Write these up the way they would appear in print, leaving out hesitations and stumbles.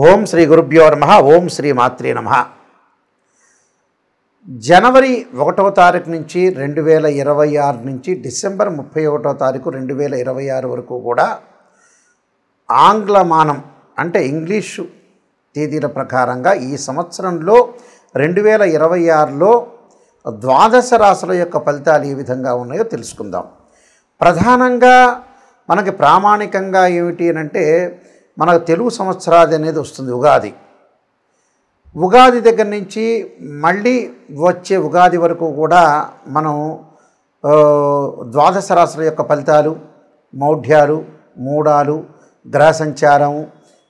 ఓం శ్రీ గురుభ్యో నమః. ఓం శ్రీ మాత్రే నమః. జనవరి 1వ తారీఖు నుంచి 2026 నుంచి డిసెంబర్ 31వ తారీఖు 2026 వరకు కూడా ఆంగ్లమానం అంటే ఇంగ్లీషు తేదీల ప్రకారంగా ఈ సంవత్సరంలో 2026లో ద్వాదశ రాశుల యొక్క ఫలితాలు ఏ విధంగా ఉన్నాయో తెలుసుకుందాం. ప్రధానంగా మనకి ప్రామాణికంగా ఏమిటి అంటే మనకు తెలుగు సంవత్సరాది అనేది వస్తుంది. ఉగాది దగ్గర నుంచి మళ్ళీ వచ్చే ఉగాది వరకు కూడా మనం ద్వాదశ రాశుల యొక్క ఫలితాలు, మౌఢ్యాలు, మూడాలు, గ్రహ సంచారం,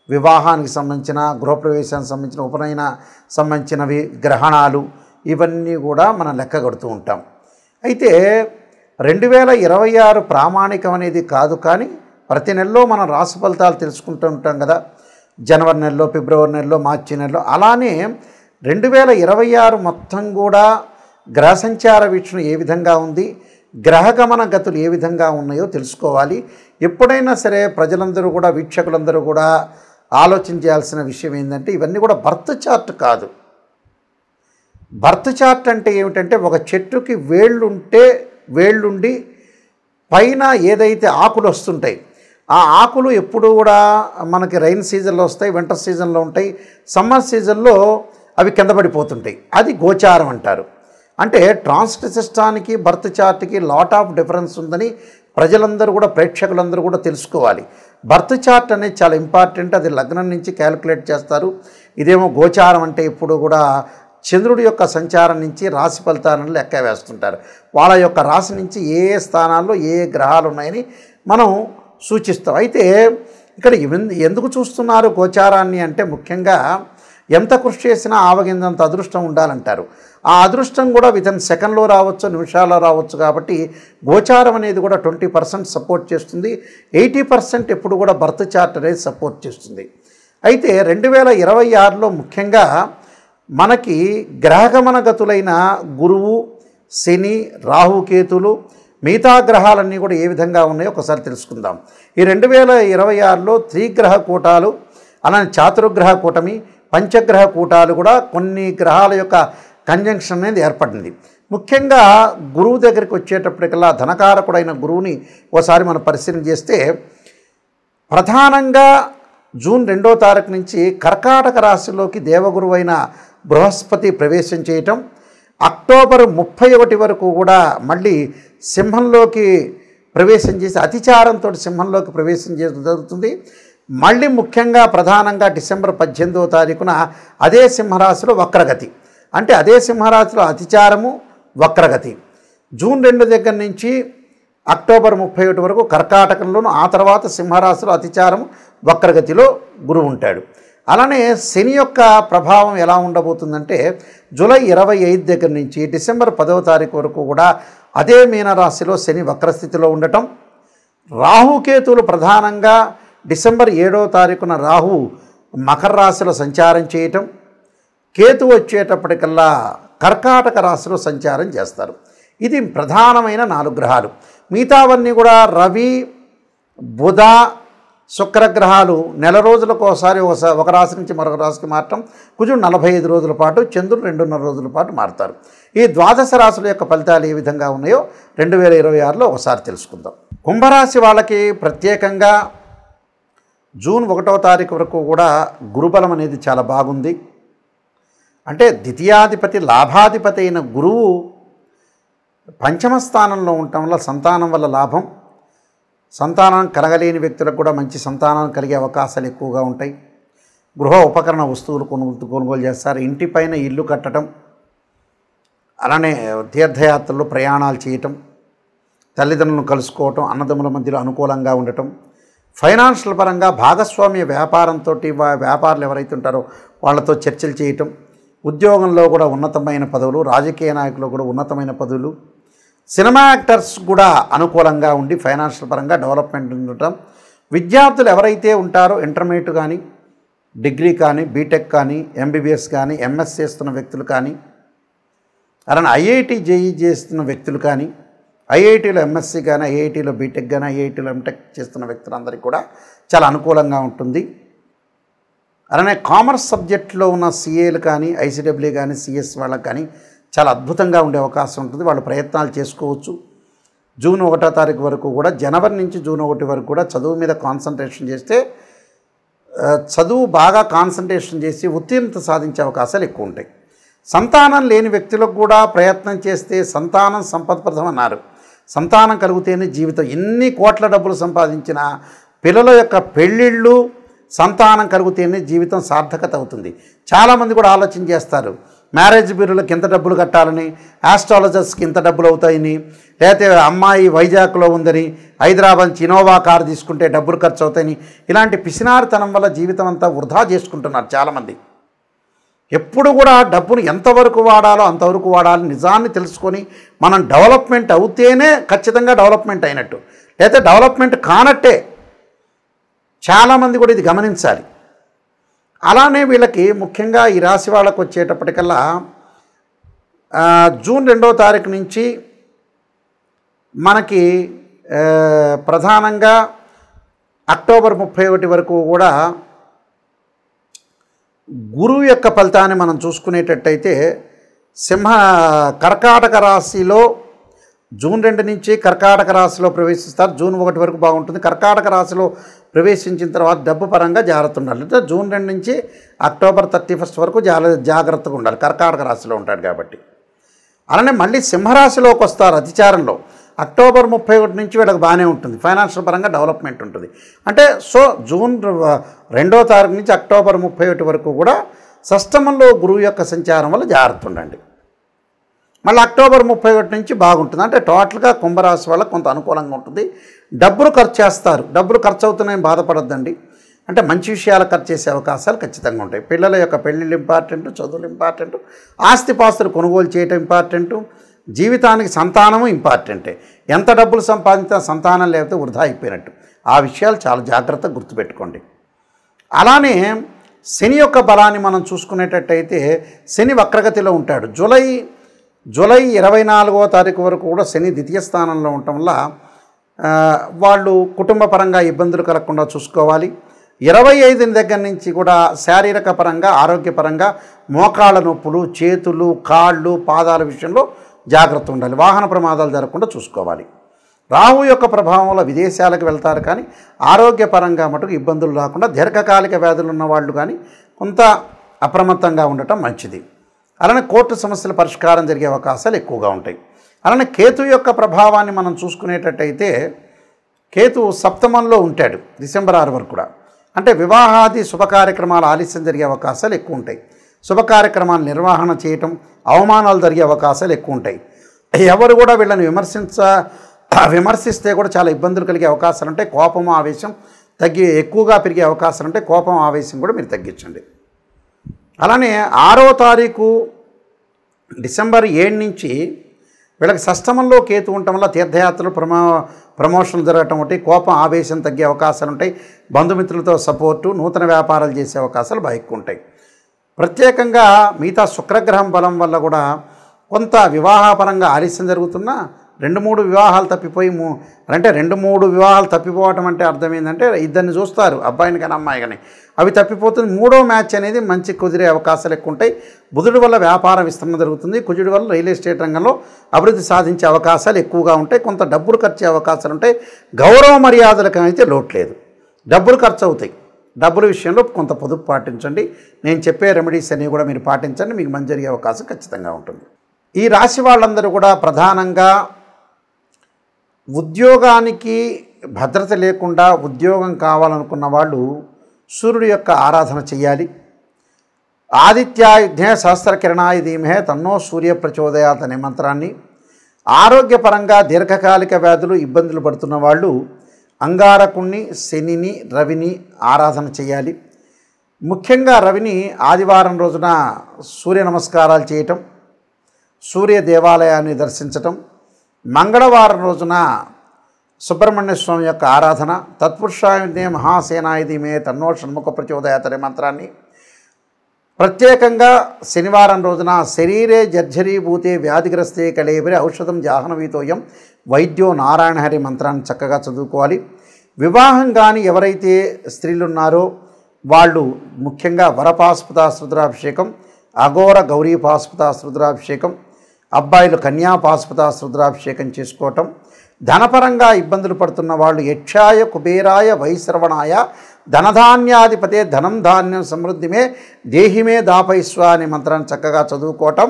వివాహానికి సంబంధించిన, గృహప్రవేశానికి సంబంధించిన, ఉపనయన సంబంధించినవి, గ్రహణాలు, ఇవన్నీ కూడా మనం లెక్క కడుతూ ఉంటాం. అయితే 2026 ప్రామాణికం అనేది కాదు, కానీ ప్రతి నెలలో మనం రాశి ఫలితాలు తెలుసుకుంటూ ఉంటాం కదా. జనవరి నెలలో, ఫిబ్రవరి నెలలో, మార్చి నెలలో. అలానే 2026 మొత్తం కూడా గ్రహ సంచార వీక్షణ ఏ విధంగా ఉంది, గ్రహగమన గతులు ఏ విధంగా ఉన్నాయో తెలుసుకోవాలి. ఎప్పుడైనా సరే ప్రజలందరూ కూడా, వీక్షకులందరూ కూడా ఆలోచన చేయాల్సిన విషయం ఏంటంటే ఇవన్నీ కూడా బర్త్ చార్ట్ కాదు. బర్త్ చార్ట్ అంటే ఏమిటంటే ఒక చెట్టుకి వేళ్ళుండి పైన ఏదైతే ఆకులు వస్తుంటాయి, ఆ ఆకులు ఎప్పుడు కూడా మనకి రైన్ సీజన్లో వస్తాయి, వింటర్ సీజన్లో ఉంటాయి, సమ్మర్ సీజన్లో అవి కింద పడిపోతుంటాయి. అది గోచారం అంటారు. అంటే ట్రాన్సిట్ సిస్టానికి బర్త్ చార్ట్కి లాట్ ఆఫ్ డిఫరెన్స్ ఉందని ప్రజలందరూ కూడా, ప్రేక్షకులందరూ కూడా తెలుసుకోవాలి. బర్త్ చార్ట్ అనేది చాలా ఇంపార్టెంట్. అది లగ్నం నుంచి క్యాలిక్యులేట్ చేస్తారు. ఇదేమో గోచారం అంటే ఇప్పుడు కూడా చంద్రుడి యొక్క సంచారం నుంచి రాశి ఫలితాలను లెక్క వేస్తుంటారు. వాళ్ళ యొక్క రాశి నుంచి ఏ ఏ స్థానాల్లో ఏ ఏ గ్రహాలు ఉన్నాయని మనం సూచిస్తాం. అయితే ఇక్కడ ఎందుకు చూస్తున్నారు గోచారాన్ని అంటే ముఖ్యంగా ఎంత కృషి చేసినా ఆవగిందంత అదృష్టం ఉండాలంటారు. ఆ అదృష్టం కూడా వితిన్ సెకండ్లో రావచ్చు, నిమిషాల్లో రావచ్చు. కాబట్టి గోచారం అనేది కూడా 20% సపోర్ట్ చేస్తుంది, 80% ఎప్పుడు కూడా బర్త్ చార్ట్ అనేది సపోర్ట్ చేస్తుంది. అయితే 2026లో ముఖ్యంగా మనకి గ్రహగమన గతులైన గురువు, శని, రాహుకేతులు, మిగతా గ్రహాలన్నీ కూడా ఏ విధంగా ఉన్నాయో ఒకసారి తెలుసుకుందాం. ఈ 2026లో త్రిగ్రహ కూటాలు, అలానే చాతుర్గ్రహ కూటమి, పంచగ్రహ కూటాలు కూడా కొన్ని గ్రహాల యొక్క కంజంక్షన్ అనేది ఏర్పడింది. ముఖ్యంగా గురువు దగ్గరికి వచ్చేటప్పటికల్లా ధనకారకుడైన గురువుని ఒకసారి మనం పరిశీలన చేస్తే ప్రధానంగా జూన్ 2వ తారీఖు నుంచి కర్కాటక రాశిలోకి దేవగురువైన బృహస్పతి ప్రవేశం చేయటం, అక్టోబర్ 31 వరకు కూడా మళ్ళీ సింహంలోకి ప్రవేశం చేసి అతిచారంతో సింహంలోకి ప్రవేశం చేయడం జరుగుతుంది. మళ్ళీ ముఖ్యంగా ప్రధానంగా డిసెంబర్ 18వ తారీఖున అదే సింహరాశిలో వక్రగతి, అంటే అదే సింహరాశిలో అతిచారము, వక్రగతి. జూన్ 2 దగ్గర నుంచి అక్టోబర్ 31 వరకు కర్కాటకంలోను, ఆ తర్వాత సింహరాశిలో అతిచారము, వక్రగతిలో గురువు ఉంటాడు. అలానే శని యొక్క ప్రభావం ఎలా ఉండబోతుందంటే జూలై 25 దగ్గర నుంచి డిసెంబర్ 10వ తారీఖు వరకు కూడా అదే మీనరాశిలో శని వక్రస్థితిలో ఉండటం, రాహుకేతువులు ప్రధానంగా డిసెంబర్ 7వ తారీఖున రాహు మకర రాశిలో సంచారం చేయటం, కేతు వచ్చేటప్పటికల్లా కర్కాటక రాశిలో సంచారం చేస్తారు. ఇది ప్రధానమైన 4 గ్రహాలు. మిగతావన్నీ కూడా రవి, బుధ, శుక్రగ్రహాలు నెల రోజులకు ఒకసారి ఒక రాశి నుంచి మరొక రాశికి మారటం, కుజుడు 45 రోజుల పాటు, చంద్రుడు 2.5 రోజుల పాటు మారుతారు. ఈ ద్వాదశ రాశుల యొక్క ఫలితాలు ఏ విధంగా ఉన్నాయో 2026లో ఒకసారి తెలుసుకుందాం. కుంభరాశి వాళ్ళకి ప్రత్యేకంగా జూన్ 1వ తారీఖు వరకు కూడా గురుబలం అనేది చాలా బాగుంది. అంటే ద్వితీయాధిపతి, లాభాధిపతి అయిన గురువు పంచమ స్థానంలో ఉండటం వల్ల సంతానం వల్ల లాభం, సంతానం కలగలేని వ్యక్తులకు కూడా మంచి సంతానం కలిగే అవకాశాలు ఎక్కువగా ఉంటాయి. గృహ ఉపకరణ వస్తువులు కొనుగోలు చేస్తారు. ఇంటిపైన ఇల్లు కట్టడం, అలానే తీర్థయాత్రలు, ప్రయాణాలు చేయటం, తల్లిదండ్రులను కలుసుకోవటం, అన్నదమ్ముల మధ్యలో అనుకూలంగా ఉండటం, ఫైనాన్షియల్ పరంగా భాగస్వామ్య వ్యాపారంతో వ్యాపారులు ఎవరైతే ఉంటారో వాళ్ళతో చర్చలు చేయటం, ఉద్యోగంలో కూడా ఉన్నతమైన పదవులు, రాజకీయ నాయకులు కూడా ఉన్నతమైన పదవులు, సినిమా యాక్టర్స్ కూడా అనుకూలంగా ఉండి ఫైనాన్షియల్ పరంగా డెవలప్మెంట్ ఉండటం, విద్యార్థులు ఎవరైతే ఉంటారో ఇంటర్మీడియట్ కానీ, డిగ్రీ కానీ, బీటెక్ కానీ, ఎంబీబీఎస్ కానీ, ఎంఎస్ చేస్తున్న వ్యక్తులు కానీ, అలానే ఐఐటి జేఈ చేస్తున్న వ్యక్తులు కానీ, ఐఐటీలో ఎంఎస్సీ కానీ, ఐఐటీలో బీటెక్ కానీ, ఐఐటీలో ఎంటెక్ చేస్తున్న వ్యక్తులందరికీ కూడా చాలా అనుకూలంగా ఉంటుంది. అలానే కామర్స్ సబ్జెక్ట్లో ఉన్న సిఏలు కానీ ఐసీడబ్ల్యూ కానీ సిఎస్ వాళ్ళకి కానీ చాలా అద్భుతంగా ఉండే అవకాశం ఉంటుంది. వాళ్ళు ప్రయత్నాలు చేసుకోవచ్చు. జూన్ 1వ తారీఖు వరకు కూడా, జనవరి నుంచి జూన్ 1 వరకు కూడా చదువు మీద కాన్సన్ట్రేషన్ చేస్తే, చదువు బాగా కాన్సన్ట్రేషన్ చేసి ఉత్తీర్ణత సాధించే అవకాశాలు ఎక్కువ ఉంటాయి. సంతానం లేని వ్యక్తులకు కూడా ప్రయత్నం చేస్తే సంతానం సంపదప్రదం అన్నారు. సంతానం కలిగితేనే జీవితం. ఎన్ని కోట్ల డబ్బులు సంపాదించినా పిల్లల యొక్క పెళ్ళిళ్ళు, సంతానం కలిగితేనే జీవితం సార్థకత అవుతుంది. చాలామంది కూడా ఆలోచన చేస్తారు, మ్యారేజ్ బ్యూరోలకు ఎంత డబ్బులు కట్టాలని, ఆస్ట్రాలజర్స్కి ఇంత డబ్బులు అవుతాయని, లేకపోతే అమ్మాయి వైజాగ్లో ఉందని హైదరాబాద్ నుంచి ఇనోవా కారు తీసుకుంటే డబ్బులు ఖర్చు అవుతాయని, ఇలాంటి పిసినారితనం వల్ల జీవితం అంతా వృధా చేసుకుంటున్నారు చాలామంది. ఎప్పుడు కూడా డబ్బును ఎంతవరకు వాడాలో అంతవరకు వాడాలి. నిజాన్ని తెలుసుకొని మనం డెవలప్మెంట్ అవుతేనే ఖచ్చితంగా డెవలప్మెంట్ అయినట్టు, లేకపోతే డెవలప్మెంట్ కానట్టే. చాలామంది కూడా ఇది గమనించాలి. అలానే వీళ్ళకి ముఖ్యంగా ఈ రాశి వాళ్ళకు వచ్చేటప్పటికల్లా జూన్ 2వ తారీఖు నుంచి మనకి ప్రధానంగా అక్టోబర్ 31 వరకు కూడా గురువు యొక్క ఫలితాన్ని మనం చూసుకునేటట్టయితే కర్కాటక రాశిలో జూన్ 2 నుంచి కర్కాటక రాశిలో ప్రవేశిస్తారు. జూన్ 1 వరకు బాగుంటుంది. కర్కాటక రాశిలో ప్రవేశించిన తర్వాత డబ్బు పరంగా జాగ్రత్త ఉండాలి. అంటే జూన్ 2 నుంచి అక్టోబర్ 31 వరకు జాగ్రత్తగా ఉండాలి. కర్కాటక రాశిలో ఉంటాడు కాబట్టి. అలానే మళ్ళీ సింహరాశిలోకి వస్తారు అతిచారంలో. అక్టోబర్ 31 నుంచి వీళ్ళకి బాగానే ఉంటుంది. ఫైనాన్షియల్ పరంగా డెవలప్మెంట్ ఉంటుంది. అంటే జూన్ 2వ తారీఖు నుంచి అక్టోబర్ 31 వరకు కూడా షష్టమంలో గురువు యొక్క సంచారం వల్ల జాగ్రత్త ఉండండి. మళ్ళీ అక్టోబర్ 31 నుంచి బాగుంటుంది. అంటే టోటల్గా కుంభరాశి వాళ్ళకి కొంత అనుకూలంగా ఉంటుంది. డబ్బులు ఖర్చు చేస్తారు. డబ్బులు ఖర్చు అవుతున్నాయని బాధపడొద్దండి. అంటే మంచి విషయాలు ఖర్చు చేసే అవకాశాలు ఖచ్చితంగా ఉంటాయి. పిల్లల యొక్క పెళ్ళిళ్ళు ఇంపార్టెంట్, చదువులు ఇంపార్టెంట్, ఆస్తిపాస్తులు కొనుగోలు చేయటం ఇంపార్టెంటు, జీవితానికి సంతానము ఇంపార్టెంటే. ఎంత డబ్బులు సంపాదించినా సంతానం లేకపోతే వృధా అయిపోయినట్టు. ఆ విషయాలు చాలా జాగ్రత్తగా గుర్తుపెట్టుకోండి. అలానే శని యొక్క బలాన్ని మనం చూసుకునేటట్టయితే శని వక్రగతిలో ఉంటాడు. జూలై 24వ తారీఖు వరకు కూడా శని ద్వితీయ స్థానంలో ఉండటం వల్ల వాళ్ళు కుటుంబ పరంగా ఇబ్బందులు కలగకుండా చూసుకోవాలి. 25 దగ్గర నుంచి కూడా శారీరక పరంగా, ఆరోగ్యపరంగా మోకాళ్ళ నొప్పులు, చేతులు, కాళ్ళు, పాదాల విషయంలో జాగ్రత్త ఉండాలి. వాహన ప్రమాదాలు జరగకుండా చూసుకోవాలి. రాహు యొక్క ప్రభావం వల్ల విదేశాలకు వెళ్తారు, కానీ ఆరోగ్యపరంగా మటుకు ఇబ్బందులు రాకుండా దీర్ఘకాలిక వ్యాధులు ఉన్న వాళ్ళు కానీ కొంత అప్రమత్తంగా ఉండటం మంచిది. అలానే కోర్టు సమస్యల పరిష్కారం జరిగే అవకాశాలు ఎక్కువగా ఉంటాయి. అలానే కేతు యొక్క ప్రభావాన్ని మనం చూసుకునేటట్టయితే కేతు సప్తమంలో ఉంటాడు డిసెంబర్ 6 వరకు కూడా. అంటే వివాహాది శుభ కార్యక్రమాలు ఆలస్యం జరిగే అవకాశాలు ఎక్కువ ఉంటాయి. శుభ కార్యక్రమాలు నిర్వహణ చేయటం, అవమానాలు జరిగే అవకాశాలు ఎక్కువ ఉంటాయి. ఎవరు కూడా వీళ్ళని విమర్శిస్తే కూడా చాలా ఇబ్బందులు కలిగే అవకాశాలు ఉంటాయి. కోపం, ఆవేశం ఎక్కువగా పెరిగే అవకాశాలు ఉంటాయి. కోపం, ఆవేశం కూడా మీరు తగ్గించండి. అలానే 6వ తారీఖు డిసెంబర్ 7 నుంచి వీళ్ళకి షష్టమంలో కేతు ఉండటం వల్ల తీర్థయాత్రలు, ప్రమోషన్లు జరగటం ఒకటి, కోపం, ఆవేశం తగ్గే అవకాశాలు ఉంటాయి. బంధుమిత్రులతో సపోర్టు, నూతన వ్యాపారాలు చేసే అవకాశాలు బాగా ఎక్కువ ఉంటాయి. ప్రత్యేకంగా మిగతా శుక్రగ్రహం బలం వల్ల కూడా కొంత వివాహపరంగా ఆలస్యం జరుగుతున్నా 2-3 వివాహాలు తప్పిపోయి అంటే 2-3 వివాహాలు తప్పిపోవటం అంటే అర్థం ఏంటంటే ఇద్దరిని చూస్తారు, అబ్బాయిని కానీ అమ్మాయి కానీ, అవి తప్పిపోతుంది. 3వ మ్యాచ్ అనేది మంచి కుదిరే అవకాశాలు ఎక్కువ ఉంటాయి. బుధుడి వల్ల వ్యాపార విస్తరణ జరుగుతుంది. కుజుడి వల్ల రియల్ ఎస్టేట్ రంగంలో అభివృద్ధి సాధించే అవకాశాలు ఎక్కువగా ఉంటాయి. కొంత డబ్బులు ఖర్చు అవకాశాలు ఉంటాయి. గౌరవ మర్యాదలకు అయితే లోటు లేదు. డబ్బులు ఖర్చు అవుతాయి. డబ్బుల విషయంలో కొంత పొదుపు పాటించండి. నేను చెప్పే రెమెడీస్ అన్నీ కూడా మీరు పాటించండి. మీకు మంచి జరిగే అవకాశం ఖచ్చితంగా ఉంటుంది. ఈ రాశి వాళ్ళందరూ కూడా ప్రధానంగా ఉద్యోగానికి భద్రత లేకుండా ఉద్యోగం కావాలనుకున్న వాళ్ళు సూర్యుడి యొక్క ఆరాధన చేయాలి. ఆదిత్యాయుధ్నే సహస్రకిరణాయ ధీమహే తన్నో సూర్య ప్రచోదయాత్ అనే మంత్రాన్ని, ఆరోగ్యపరంగా దీర్ఘకాలిక వ్యాధులు ఇబ్బందులు పడుతున్న వాళ్ళు అంగారకుణ్ణి, శనిని, రవిని ఆరాధన చేయాలి. ముఖ్యంగా రవిని ఆదివారం రోజున సూర్య నమస్కారాలు చేయటం, సూర్య దేవాలయాన్ని దర్శించటం, మంగళవారం రోజున సుబ్రహ్మణ్య స్వామి యొక్క ఆరాధన, తత్పురుషాయుధే మహాసేనాయ ధీమే తన్నో షణ్ముఖ ప్రచోదయాత్ అనే మంత్రాన్ని, ప్రత్యేకంగా శనివారం రోజున శరీరే జర్జరీభూతే వ్యాధిగ్రస్తే కళేబరి ఔషధం జాహ్నవీతోయం వైద్యో నారాయణ హరి మంత్రాన్ని చక్కగా చదువుకోవాలి. వివాహం కానీ ఎవరైతే స్త్రీలు ఉన్నారో వాళ్ళు ముఖ్యంగా వరపాశుపతాస్త్ర రుద్రాభిషేకం, అఘోర గౌరీ పాశుపతాస్త్ర రుద్రాభిషేకం, అబ్బాయిలు కన్యా పాశుపతాస్త్ర రుద్రాభిషేకం చేసుకోవటం, ధనపరంగా ఇబ్బందులు పడుతున్న వాళ్ళు యక్షాయ కుబేరాయ వైశ్రవణాయ ధనధాన్యాధిపతే ధనం ధాన్యం సమృద్ధిమే దేహిమే దాపైస్వ అనే మంత్రాన్ని చక్కగా చదువుకోవటం,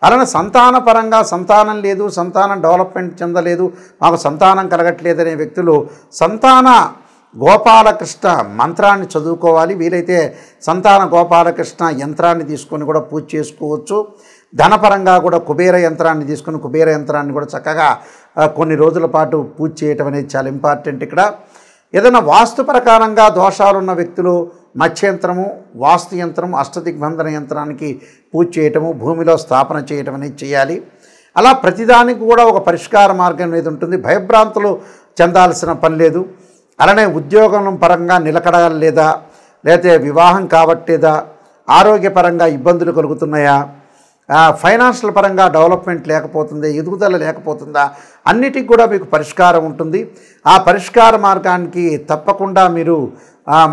అలానే సంతానపరంగా సంతానం లేదు, సంతానం డెవలప్మెంట్ చెందలేదు, మాకు సంతానం కలగట్లేదనే వ్యక్తులు సంతాన గోపాలకృష్ణ మంత్రాన్ని చదువుకోవాలి. వీలైతే సంతాన గోపాలకృష్ణ యంత్రాన్ని తీసుకొని కూడా పూజ చేసుకోవచ్చు. ధనపరంగా కూడా కుబేర యంత్రాన్ని తీసుకొని కుబేర యంత్రాన్ని కూడా చక్కగా కొన్ని రోజుల పాటు పూజ చేయటం అనేది చాలా ఇంపార్టెంట్. ఇక్కడ ఏదైనా వాస్తు ప్రకారంగా దోషాలున్న వ్యక్తులు మత్స్యంత్రము, వాస్తు యంత్రం, అష్టదిగ్బంధన యంత్రానికి పూజ చేయటము, భూమిలో స్థాపన చేయటం అనేది చేయాలి. అలా ప్రతిదానికి కూడా ఒక పరిష్కార మార్గం అనేది ఉంటుంది. భయభ్రాంతులు చెందాల్సిన పని లేదు. అలానే ఉద్యోగం పరంగా నిలకడ లేదా, లేకపోతే వివాహం కావట్లేదా, ఆరోగ్యపరంగా ఇబ్బందులు కలుగుతున్నాయా, ఫైనాన్షియల్ పరంగా డెవలప్మెంట్ లేకపోతుందా, ఎదుగుదల లేకపోతుందా, అన్నిటికి కూడా మీకు పరిష్కారం ఉంటుంది. ఆ పరిష్కార మార్గానికి తప్పకుండా మీరు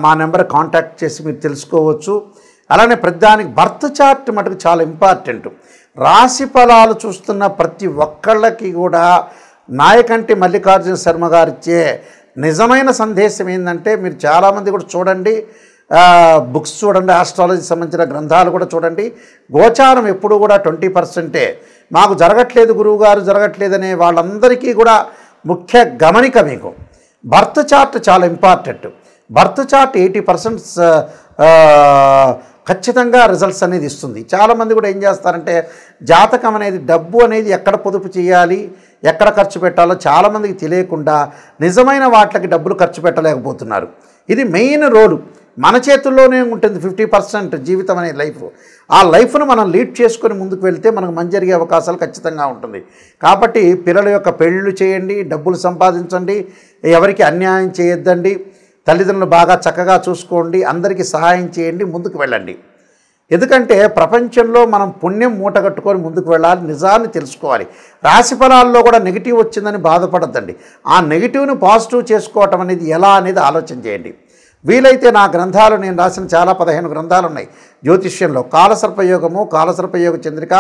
మా నెంబర్ కాంటాక్ట్ చేసి మీరు తెలుసుకోవచ్చు. అలానే ప్రతిదానికి బర్త్ చార్ట్ మటుకు చాలా ఇంపార్టెంట్. రాశి ఫలాలు చూస్తున్న ప్రతి ఒక్కళ్ళకి కూడా నాయకంటి మల్లికార్జున శర్మ గారిచ్చే నిజమైన సందేశం ఏంటంటే, మీరు చాలామంది కూడా చూడండి, బుక్స్ చూడండి, ఆస్ట్రాలజీ సంబంధించిన గ్రంథాలు కూడా చూడండి. గోచారం ఎప్పుడు కూడా 20%. మాకు జరగట్లేదు గురువుగారు, జరగట్లేదనే వాళ్ళందరికీ కూడా ముఖ్య గమనిక మీకు బర్త్ చార్ట్ చాలా ఇంపార్టెంట్. బర్త్ చార్ట్ 80% ఖచ్చితంగా రిజల్ట్స్ అనేది ఇస్తుంది. చాలామంది కూడా ఏం చేస్తారంటే, జాతకం అనేది డబ్బు అనేది ఎక్కడ పొదుపు చేయాలి, ఎక్కడ ఖర్చు పెట్టాలో చాలామందికి తెలియకుండా నిజమైన వాటికి డబ్బులు ఖర్చు పెట్టలేకపోతున్నారు. ఇది మెయిన్ రోలు మన చేతుల్లోనే ఉంటుంది. 50% జీవితం అనే లైఫ్, ఆ లైఫ్ను మనం లీడ్ చేసుకొని ముందుకు వెళ్తే మనకు మంచి జరిగే అవకాశాలు ఖచ్చితంగా ఉంటుంది. కాబట్టి పిల్లల యొక్క పెళ్ళిళ్ళు చేయండి, డబ్బులు సంపాదించండి, ఎవరికి అన్యాయం చేయొద్దండి, తల్లిదండ్రులు బాగా చక్కగా చూసుకోండి, అందరికీ సహాయం చేయండి, ముందుకు వెళ్ళండి. ఎందుకంటే ప్రపంచంలో మనం పుణ్యం మూట కట్టుకొని ముందుకు వెళ్ళాలి, నిజాన్ని తెలుసుకోవాలి. రాశి ఫలాల్లో కూడా నెగిటివ్ వచ్చిందని బాధపడద్దండి. ఆ నెగిటివ్ను పాజిటివ్ చేసుకోవటం అనేది ఎలా అనేది ఆలోచన చేయండి. వీలైతే నా గ్రంథాలు నేను రాసిన చాలా 15 గ్రంథాలు ఉన్నాయి జ్యోతిష్యంలో. కాలసర్పయోగము, కాలసర్పయోగ చంద్రిక,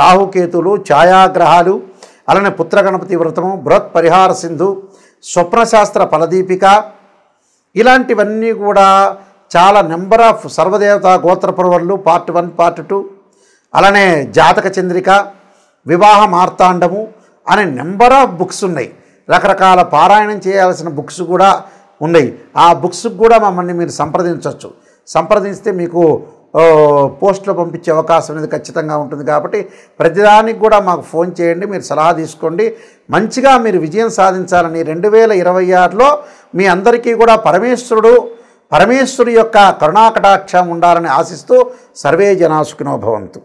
రాహుకేతులు, ఛాయాగ్రహాలు, అలానే పుత్రగణపతి వ్రతము, బృహత్ పరిహార సింధు, స్వప్నశాస్త్ర ఫలదీపిక, ఇలాంటివన్నీ కూడా చాలా నెంబర్ ఆఫ్ సర్వదేవత గోత్రపర్వర్లు పార్ట్ 1, పార్ట్ 2, అలానే జాతక చంద్రిక, వివాహ మార్తాండము అనే నెంబర్ ఆఫ్ బుక్స్ ఉన్నాయి. రకరకాల పారాయణం చేయాల్సిన బుక్స్ కూడా ఉన్నాయి. ఆ బుక్స్కి కూడా మమ్మల్ని మీరు సంప్రదించవచ్చు. సంప్రదిస్తే మీకు పోస్టులో పంపించే అవకాశం అనేది ఖచ్చితంగా ఉంటుంది. కాబట్టి ప్రతిదానికి కూడా మాకు ఫోన్ చేయండి, మీరు సలహా తీసుకోండి. మంచిగా మీరు విజయం సాధించాలని 2026లో మీ అందరికీ కూడా పరమేశ్వరుడి యొక్క కరుణాకటాక్షం ఉండాలని ఆశిస్తూ సర్వే జనా సుఖినో భవంతు.